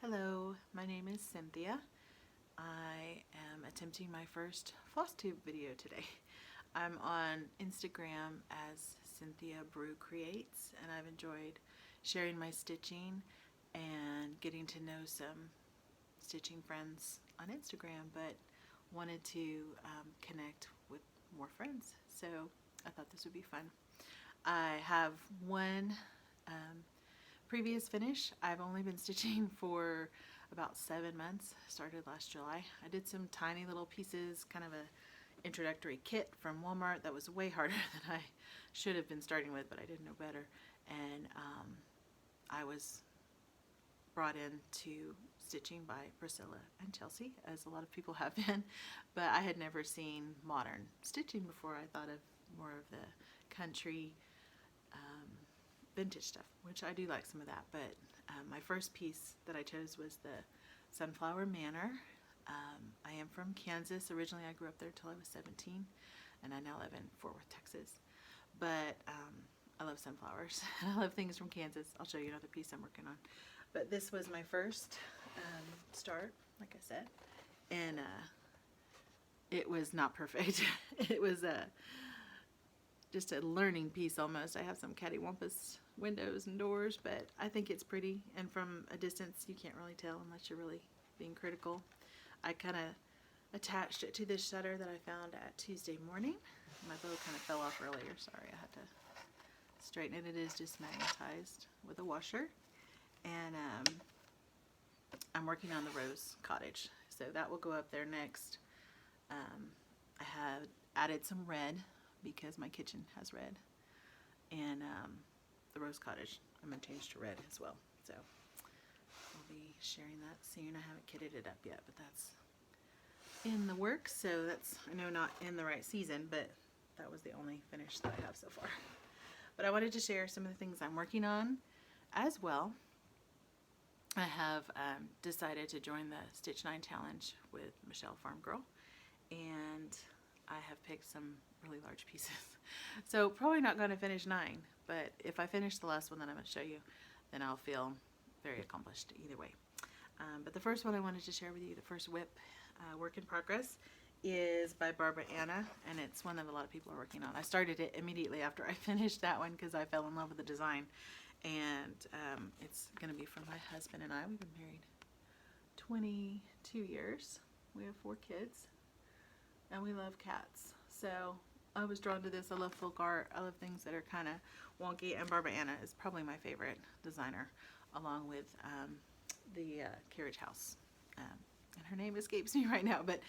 Hello, my name is Cynthia. I am attempting my first Flosstube video today. I'm on Instagram as Cynthia Brew Creates, and I've enjoyed sharing my stitching and getting to know some stitching friends on Instagram, but wanted to connect with more friends, so I thought this would be fun. I have one previous finish. I've only been stitching for about 7 months. Started last July. I did some tiny little pieces, kind of a introductory kit from Walmart that was way harder than I should have been starting with, but I didn't know better. And I was brought into stitching by Priscilla and Chelsea, as a lot of people have been, but I had never seen modern stitching before. I thought of more of the country vintage stuff, which I do like some of that, but my first piece that I chose was the Sunflower Manor. I am from Kansas. Originally I grew up there till I was 17, and I now live in Fort Worth, Texas, but I love sunflowers. I love things from Kansas. I'll show you another piece I'm working on, but this was my first start, like I said, and it was not perfect. It was just a learning piece almost. I have some cattywampus windows and doors, but I think it's pretty, and from a distance you can't really tell unless you're really being critical. I kind of attached it to this shutter that I found at Tuesday morning. My bow kind of fell off earlier, sorry, I had to straighten it. It is just magnetized with a washer, and I'm working on the rose cottage, so that will go up there next. I have added some red because my kitchen has red, and the rose cottage I'm going to change to red as well, so I'll be sharing that soon. I haven't kitted it up yet, but that's in the works, so that's, I know, not in the right season, but that was the only finish that I have so far. But I wanted to share some of the things I'm working on as well. I have decided to join the Stitch 9 challenge with Michelle Farm Girl, and I have picked some really large pieces. So probably not going to finish 9, but if I finish the last one that I'm going to show you, then I'll feel very accomplished either way. But the first one I wanted to share with you, the first whip, work in progress, is by Barbara Anna, and it's one that a lot of people are working on. I started it immediately after I finished that one because I fell in love with the design, and it's going to be for my husband and I. We've been married 22 years. We have 4 kids, and we love cats. So I was drawn to this. I love folk art. I love things that are kind of wonky, and Barbara Anna is probably my favorite designer, along with the Carriage House. And her name escapes me right now, but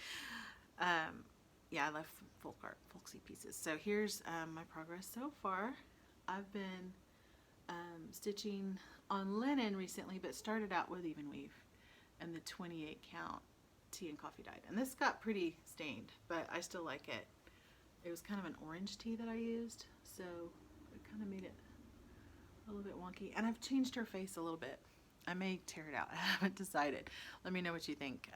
yeah, I love folk art, folksy pieces. So here's my progress so far. I've been stitching on linen recently, but started out with even weave and the 28 count tea and coffee dyed, and this got pretty stained, but I still like it. It was kind of an orange tea that I used, so it kind of made it a little bit wonky, and I've changed her face a little bit. I may tear it out. I haven't decided. Let me know what you think.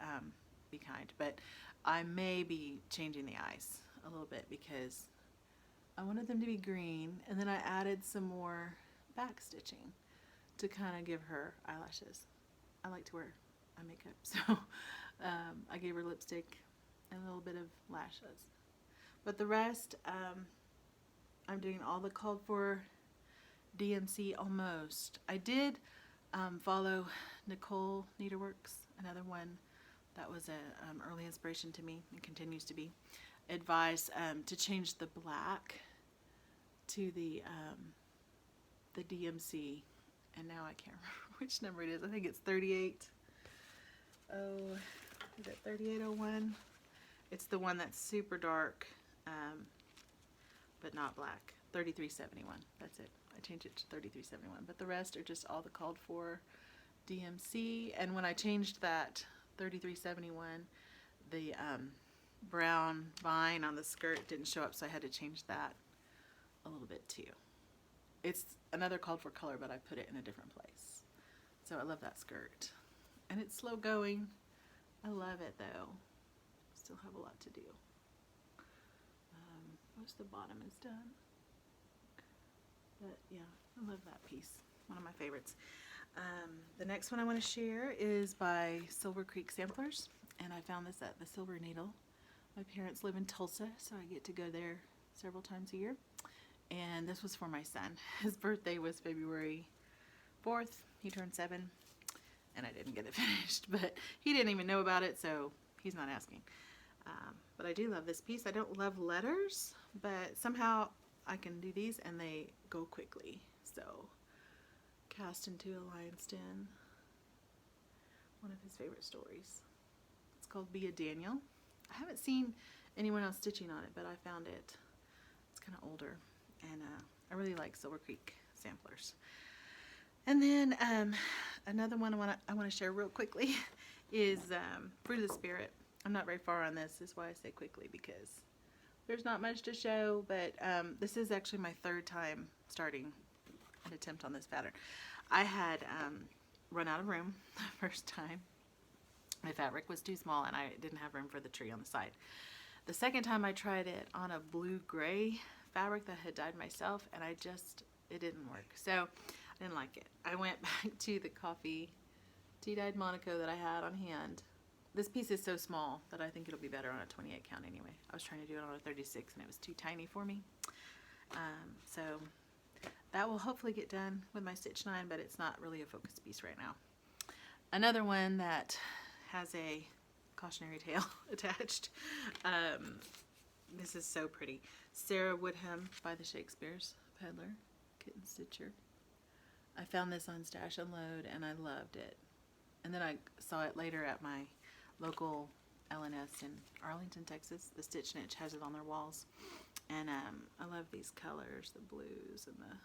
Be kind, but I may be changing the eyes a little bit because I wanted them to be green, and then I added some more back stitching to kind of give her eyelashes. I like to wear eye makeup, so I gave her lipstick and a little bit of lashes. But the rest, I'm doing all the called for DMC almost. I did follow Nicole Needleworks, another one that was an early inspiration to me and continues to be, advised to change the black to the DMC, and now I can't remember which number it is. I think it's 38. Oh, is it 3801? It's the one that's super dark, but not black. 3371. That's it. I changed it to 3371. But the rest are just all the called for DMC. And when I changed that 3371, the brown vine on the skirt didn't show up, so I had to change that a little bit too. It's another called for color, but I put it in a different place. So I love that skirt. And it's slow going. I love it though. Still have a lot to do. Most of the bottom is done. But yeah, I love that piece. One of my favorites. The next one I want to share is by Silver Creek Samplers, and I found this at the Silver Needle. My parents live in Tulsa, so I get to go there several times a year. And this was for my son. His birthday was February 4th. He turned 7, and I didn't get it finished, but he didn't even know about it, so he's not asking. But I do love this piece. I don't love letters, but somehow I can do these and they go quickly. So, Cast into a Lion's Den, one of his favorite stories. It's called Be a Daniel. I haven't seen anyone else stitching on it, but I found it. It's kind of older, and I really like Silver Creek Samplers. And then another one I want to share real quickly is Fruit of the Spirit. I'm not very far on this is why I say quickly, because there's not much to show, but this is actually my third time starting an attempt on this pattern. I had run out of room the first time. My fabric was too small and I didn't have room for the tree on the side. The second time I tried it on a blue-gray fabric that I had dyed myself, and it didn't work. So I didn't like it. I went back to the coffee tea-dyed Monaco that I had on hand. This piece is so small that I think it'll be better on a 28 count anyway. I was trying to do it on a 36 and it was too tiny for me. So that will hopefully get done with my Stitch 9, but it's not really a focus piece right now. Another one that has a cautionary tale attached. This is so pretty. Sarah Woodham by the Shakespeare's Peddler, Kitten Stitcher. I found this on Stash Unload and I loved it. And then I saw it later at my local LNS in Arlington, Texas. The Stitch Niche has it on their walls. And I love these colors, the blues and the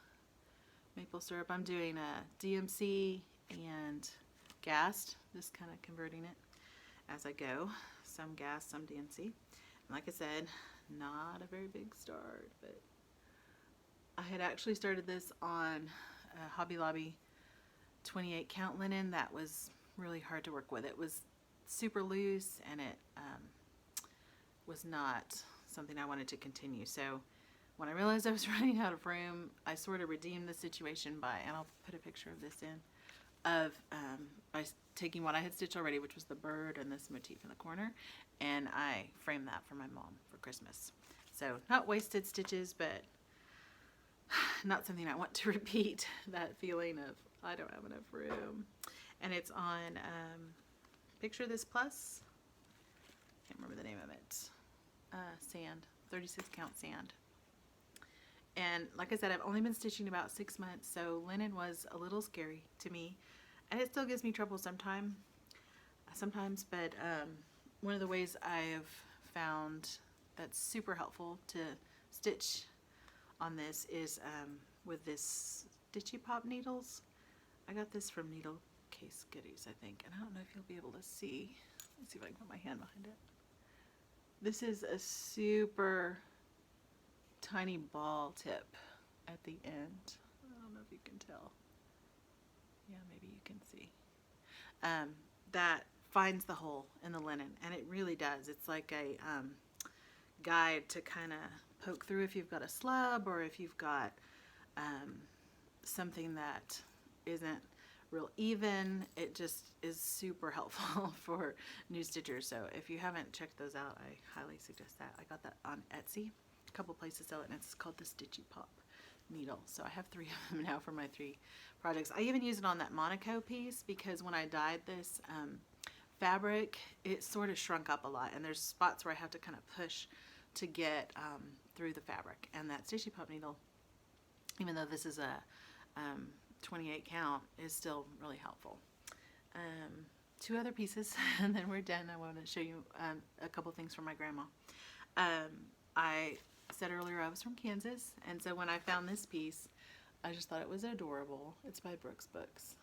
maple syrup. I'm doing a DMC and Gast, just kind of converting it as I go. Some Gast, some DMC. And like I said, not a very big start, but I had actually started this on Hobby Lobby 28 count linen. That was really hard to work with. It was super loose and it was not something I wanted to continue. So when I realized I was running out of room, I sort of redeemed the situation by, and I'll put a picture of this in, by taking what I had stitched already, which was the bird and this motif in the corner, and I framed that for my mom for Christmas. So not wasted stitches, but not something I want to repeat, that feeling of I don't have enough room. And it's on Picture This Plus, can't remember the name of it, sand, 36 count sand. And like I said, I've only been stitching about 6 months, so linen was a little scary to me, and it still gives me trouble sometimes, but one of the ways I've found that's super helpful to stitch on this is with this Stitchy Pop needles. I got this from Needle Case Goodies, I think, and I don't know if you'll be able to see. Let's see if I can put my hand behind it. This is a super tiny ball tip at the end. I don't know if you can tell. Yeah, maybe you can see. That finds the hole in the linen, and it really does. It's like a guide to kind of poke through if you've got a slub or if you've got something that isn't real even. It just is super helpful for new stitchers. So if you haven't checked those out, I highly suggest that. I got that on Etsy. A couple places sell it, and it's called the Stitchy Pop needle. So I have 3 of them now for my 3 projects. I even use it on that Monaco piece because when I dyed this fabric, it sort of shrunk up a lot, and there's spots where I have to kind of push to get through the fabric. And that Stitchy Pop needle, even though this is a 28 count, is still really helpful. 2 other pieces and then we're done. I want to show you a couple things from my grandma. I said earlier I was from Kansas, and so when I found this piece, I just thought it was adorable. It's by Brooks Books,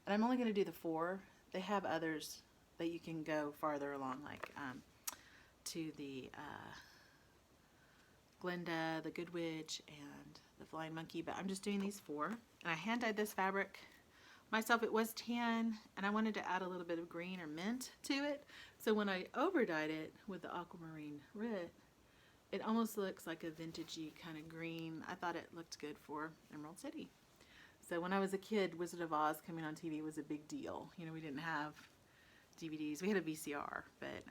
and I'm only going to do the 4. They have others that you can go farther along, like to the Glinda, the Good Witch, and the Flying Monkey, but I'm just doing these 4. And I hand dyed this fabric myself. It was tan, and I wanted to add a little bit of green or mint to it. So when I over dyed it with the aquamarine red, it almost looks like a vintagey kind of green. I thought it looked good for Emerald City. So when I was a kid, Wizard of Oz coming on TV was a big deal. You know, we didn't have DVDs. We had a VCR, but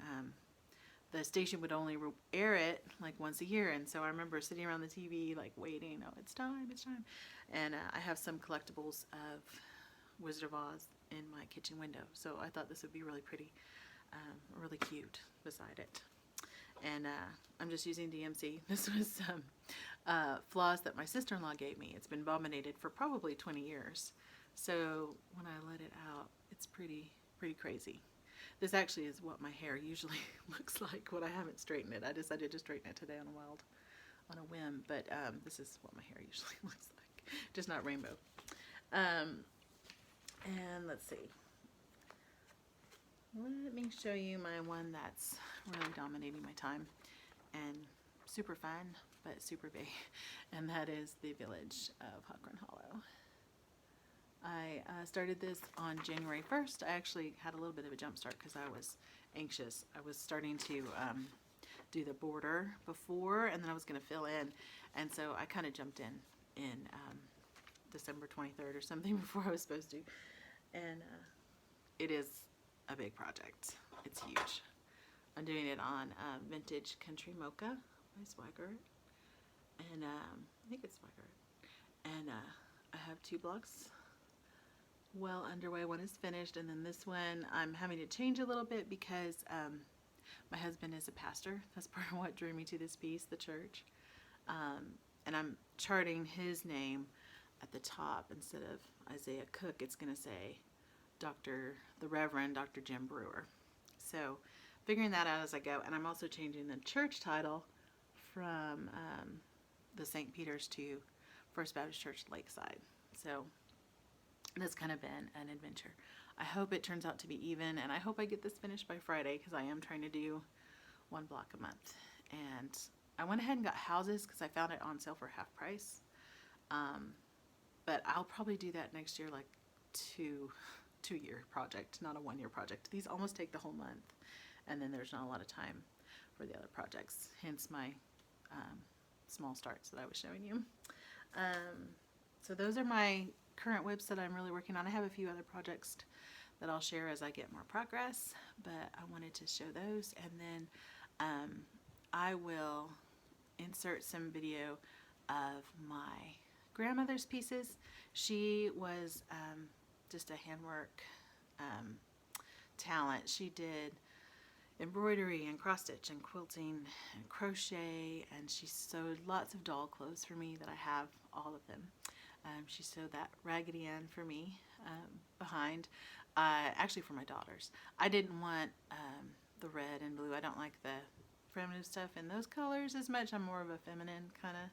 the station would only air it like once a year. And so I remember sitting around the TV like waiting, oh, it's time, it's time. And I have some collectibles of Wizard of Oz in my kitchen window. So I thought this would be really pretty, really cute beside it. And I'm just using DMC. This was some floss that my sister-in-law gave me. It's been bombinated for probably 20 years. So when I let it out, it's pretty crazy. This actually is what my hair usually looks like when I haven't straightened it. I decided to straighten it today on a whim, but this is what my hair usually looks like, just not rainbow. And let's see. Let me show you my one that's really dominating my time and super fun, but super big, and that is the Village of Huckran Hollow. I started this on January 1st. I actually had a little bit of a jump start because I was anxious. I was starting to do the border before, and then I was going to fill in, and so I kind of jumped in December 23rd or something before I was supposed to, and it is a big project. It's huge. I'm doing it on Vintage Country Mocha by Swaggart, and I think it's Swaggart, and I have 2 blocks well underway. One is finished, and then this one I'm having to change a little bit because my husband is a pastor. That's part of what drew me to this piece, the church, and I'm charting his name at the top. Instead of Isaiah Cook, it's going to say the Reverend Dr. Jim Brewer. So figuring that out as I go, and I'm also changing the church title from the St. Peter's to First Baptist Church Lakeside. So that's kind of been an adventure. I hope it turns out to be even, and I hope I get this finished by Friday because I am trying to do 1 block a month. And I went ahead and got houses because I found it on sale for half price. But I'll probably do that next year, like two-year project, not a 1-year project. These almost take the whole month, and then there's not a lot of time for the other projects, hence my small starts that I was showing you. So those are my current whips that I'm really working on. I have a few other projects that I'll share as I get more progress, but I wanted to show those, and then I will insert some video of my grandmother's pieces. She was just a handwork talent. She did embroidery and cross stitch and quilting and crochet, and she sewed lots of doll clothes for me that I have all of them. She sewed that Raggedy Ann for me behind, actually for my daughters. I didn't want the red and blue. I don't like the primitive stuff in those colors as much. I'm more of a feminine kind of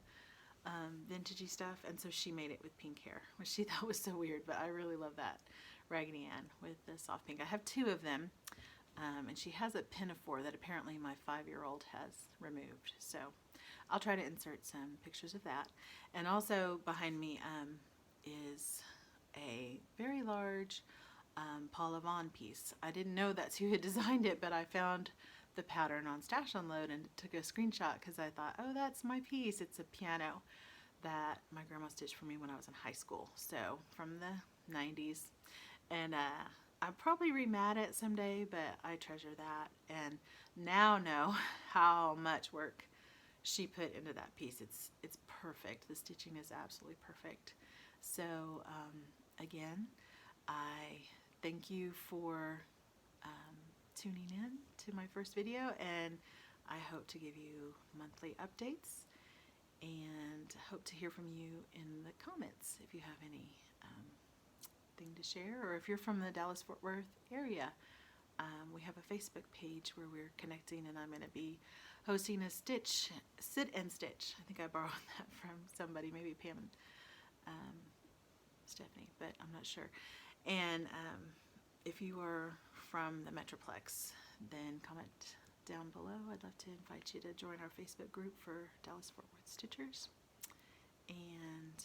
vintagey stuff, and so she made it with pink hair, which she thought was so weird, but I really love that Raggedy Ann with the soft pink. I have 2 of them, and she has a pinafore that apparently my 5-year-old has removed, so I'll try to insert some pictures of that. And also behind me is a very large Paula Vaughn piece. I didn't know that's who had designed it, but I found the pattern on Stash Unload and took a screenshot because I thought, oh, that's my piece. It's a piano that my grandma stitched for me when I was in high school, so from the 90s. And I'll probably remat it someday, but I treasure that, and now know how much work she put into that piece. It's perfect. The stitching is absolutely perfect. So again, I thank you for tuning in to my first video, and I hope to give you monthly updates, and hope to hear from you in the comments if you have any thing to share, or if you're from the Dallas-Fort Worth area. We have a Facebook page where we're connecting, and I'm going to be hosting a sit and stitch. I think I borrowed that from somebody, maybe Pam and Stephanie, but I'm not sure. And if you are from the Metroplex, then comment down below. I'd love to invite you to join our Facebook group for Dallas-Fort Worth Stitchers. And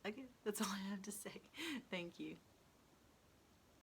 again, that's all I have to say. Thank you.